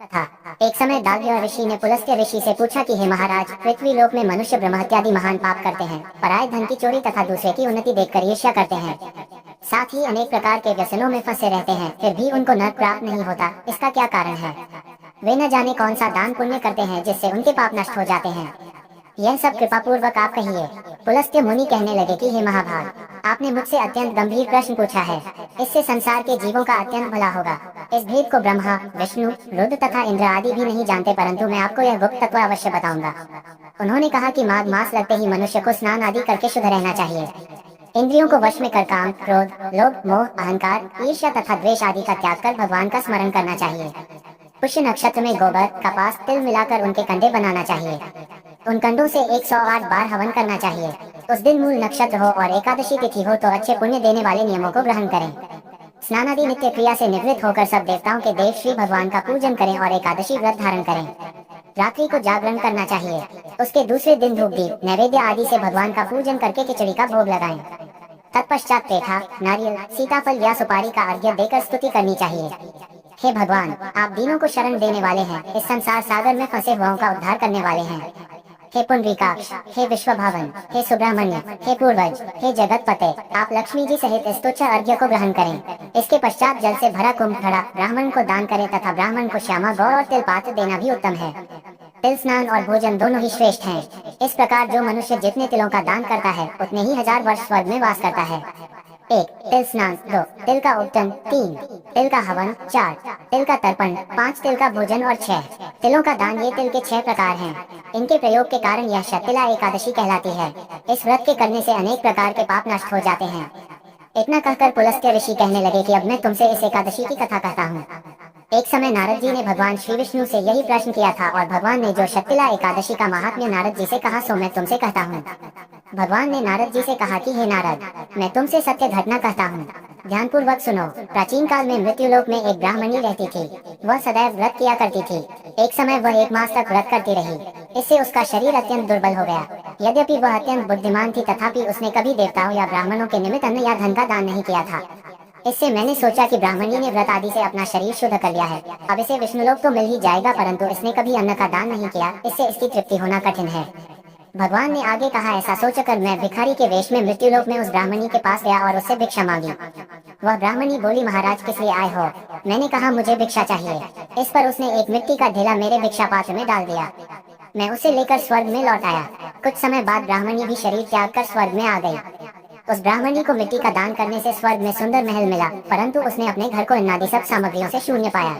तथा एक समय दाग्य ऋषि ने पुलस्त्य ऋषि से पूछा कि हे महाराज, पृथ्वी लोक में मनुष्य ब्रह्म इत्यादि महान पाप करते हैं, पराये धन की चोरी तथा दूसरे की उन्नति देखकर ईर्ष्या करते हैं, साथ ही अनेक प्रकार के व्यसनों में फंसे रहते हैं, फिर भी उनको नरक प्राप्त नहीं होता। इसका क्या कारण है? वे न जाने कौन सा दान पुण्य करते हैं जिससे उनके पाप नष्ट हो जाते हैं। यह सब कृपा पूर्वक आप कहिए। पुलस्त्य मुनि कहने लगे कि हे महाभाग, आपने मुझसे अत्यंत गंभीर प्रश्न पूछा है। इससे संसार के जीवों का अत्यंत भला होगा। इस भेद को ब्रह्मा, विष्णु, रुद्र तथा इंद्र आदि भी नहीं जानते, परंतु मैं आपको यह गुप्त तत्व अवश्य बताऊंगा। उन्होंने कहा कि माघ मास लगते ही मनुष्य को स्नान आदि करके शुद्ध रहना चाहिए। इंद्रियों को वश में कर काम, क्रोध, लोभ, मोह, अहंकार, ईर्ष्या तथा द्वेष आदि का त्याग कर भगवान का स्मरण करना चाहिए। पुष्य नक्षत्र में गोबर, कपास, तिल मिलाकर उनके कंडे बनाना चाहिए। उन कंडों से 108 बार हवन करना चाहिए। उस दिन मूल नक्षत्र हो और एकादशी तिथि हो तो अच्छे पुण्य देने वाले नियमों को ग्रहण करें। स्नानादि नित्य क्रिया से निवृत्त होकर सब देवताओं के देव श्री भगवान का पूजन करें और एकादशी व्रत धारण करें। रात्रि को जागरण करना चाहिए। उसके दूसरे दिन धूप दीप नैवेद्य आदि से भगवान का पूजन करके खिचड़ी का भोग लगाएं। तत्पश्चात पेठा, नारियल, सीताफल या सुपारी का अर्घ्य देकर स्तुति करनी चाहिए। हे भगवान, आप दीनों को शरण देने वाले हैं, इस संसार सागर में फंसे हुओं का उद्धार करने वाले हैं। हे पुंडरीकाक्ष, हे विश्वभावन, हे सुब्रह्मण्य, हे पूर्वज, हे जगतपते, आप लक्ष्मी जी सहित इस तुच्छ अर्घ्य को ग्रहण करें। इसके पश्चात जल से भरा कुंभ घड़ा ब्राह्मण को दान करें तथा ब्राह्मण को श्यामा गौ और तिल पात्र देना भी उत्तम है। तिल स्नान और भोजन दोनों ही श्रेष्ठ हैं। इस प्रकार जो मनुष्य जितने तिलों का दान करता है उतने ही 1000 वर्ष स्वर्ग में वास करता है। 1. तिल स्नान। 2. तिल का उपटन। 3. तिल का हवन। 4. तिल का तर्पण। 5. तिल का भोजन और 6. तिलों का दान। ये तिल के 6 प्रकार हैं। इनके प्रयोग के कारण यह शतिला एकादशी कहलाती है। इस व्रत के करने से अनेक प्रकार के पाप नष्ट हो जाते हैं। इतना कहकर पुलस्त्य ऋषि कहने लगे कि अब मैं तुमसे इस एकादशी की कथा कहता हूँ। एक समय नारद जी ने भगवान श्री विष्णु से यही प्रश्न किया था और भगवान ने जो शतिला एकादशी का महात्म्य नारद जी से कहा सो मैं तुमसे कहता हूँ। भगवान ने नारद जी से कहा कि हे नारद, मैं तुमसे सत्य घटना कहता हूँ, ध्यानपूर्वक सुनो। प्राचीन काल में मृत्युलोक में एक ब्राह्मणी रहती थी। वह सदैव व्रत किया करती थी। एक समय वह 1 मास तक व्रत करती रही। इससे उसका शरीर अत्यंत दुर्बल हो गया। यद्यपि वह अत्यंत बुद्धिमान थी तथापि उसने कभी देवताओं या ब्राह्मणों के निमित्त अन्न या धन का दान नहीं किया था। इससे मैंने सोचा कि ब्राह्मणी ने व्रत आदि से अपना शरीर शुद्ध कर लिया है, अब इसे विष्णुलोक तो मिल ही जाएगा, परंतु इसने कभी अन्न का दान नहीं किया, इससे इसकी तृप्ति होना कठिन है। भगवान ने आगे कहा, ऐसा सोचकर मैं भिखारी के वेश में मृत्युलोक में उस ब्राह्मणी के पास गया और उससे भिक्षा मांगी। वह ब्राह्मणी बोली, महाराज किस लिए आए हो? मैंने कहा, मुझे भिक्षा चाहिए। इस पर उसने एक मिट्टी का ढेला मेरे भिक्षा पात्र में डाल दिया। मैं उसे लेकर स्वर्ग में लौट आया। कुछ समय बाद ब्राह्मणी भी शरीर त्याग कर स्वर्ग में आ गई। उस ब्राह्मणी को मिट्टी का दान करने से स्वर्ग में सुंदर महल मिला, परंतु उसने अपने घर को इनादि सब सामग्रियों से शून्य पाया।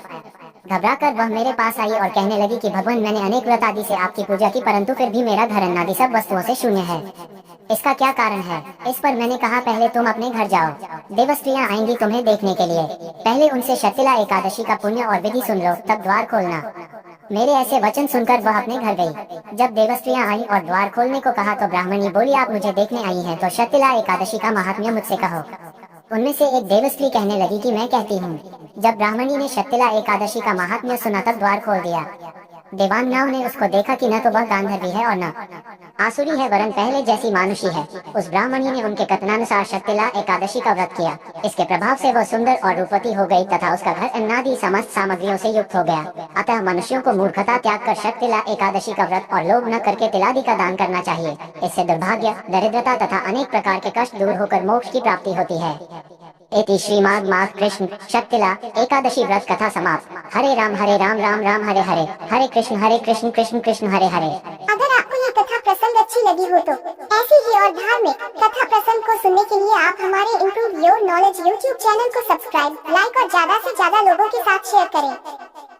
घबराकर वह मेरे पास आई और कहने लगी कि भगवान, मैंने अनेक व्रत आदि से आपकी पूजा की, परंतु फिर भी मेरा घर इनादि सब वस्तुओं से शून्य है। इसका क्या कारण है? इस पर मैंने कहा, पहले तुम अपने घर जाओ, देवस्त्रियां आएंगी तुम्हें देखने के लिए। पहले उनसे शतिला एकादशी का पुण्य और विधि सुन लो, तब द्वार खोलना। मेरे ऐसे वचन सुनकर वह अपने घर गई। जब देवस्त्रियां आई और द्वार खोलने को कहा तो ब्राह्मणी बोली, आप मुझे देखने आई हैं तो शतिला एकादशी का महात्म्य मुझसे कहो। उनमें से एक देवस्त्री कहने लगी कि मैं कहती हूँ। जब ब्राह्मणी ने शतिला एकादशी का महात्म्य सुना तब द्वार खोल दिया। देवांगनाओं ने उसको देखा कि न तो वह गांधर्वी है और न आसुरी है, वरन पहले जैसी मानुषी है। उस ब्राह्मणी ने उनके कथनानुसार शतिला एकादशी का व्रत किया। इसके प्रभाव से वह सुंदर और रूपवती हो गई तथा उसका घर अन्नादि समस्त सामग्रियों से युक्त हो गया। अतः मनुष्यों को मूर्खता त्याग कर शतिला एकादशी का व्रत और लोभ न करके तिलादि का दान करना चाहिए। इससे दुर्भाग्य, दरिद्रता तथा अनेक प्रकार के कष्ट दूर होकर मोक्ष की प्राप्ति होती है। इति श्रीमाद माघ कृष्ण शतिला एकादशी व्रत कथा समाप्त। हरे राम राम राम हरे हरे, हरे कृष्ण कृष्ण कृष्ण हरे हरे। अगर आपको ये कथा प्रसंग अच्छी लगी हो तो ऐसी ही और धार्मिक कथा प्रसंग को सुनने के लिए आप हमारे improve your knowledge YouTube channel को सब्सक्राइब, लाइक और ज्यादा से ज्यादा लोगों के साथ शेयर करें।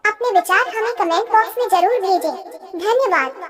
अपने विचार हमें कमेंट बॉक्स में जरूर भेजें। धन्यवाद।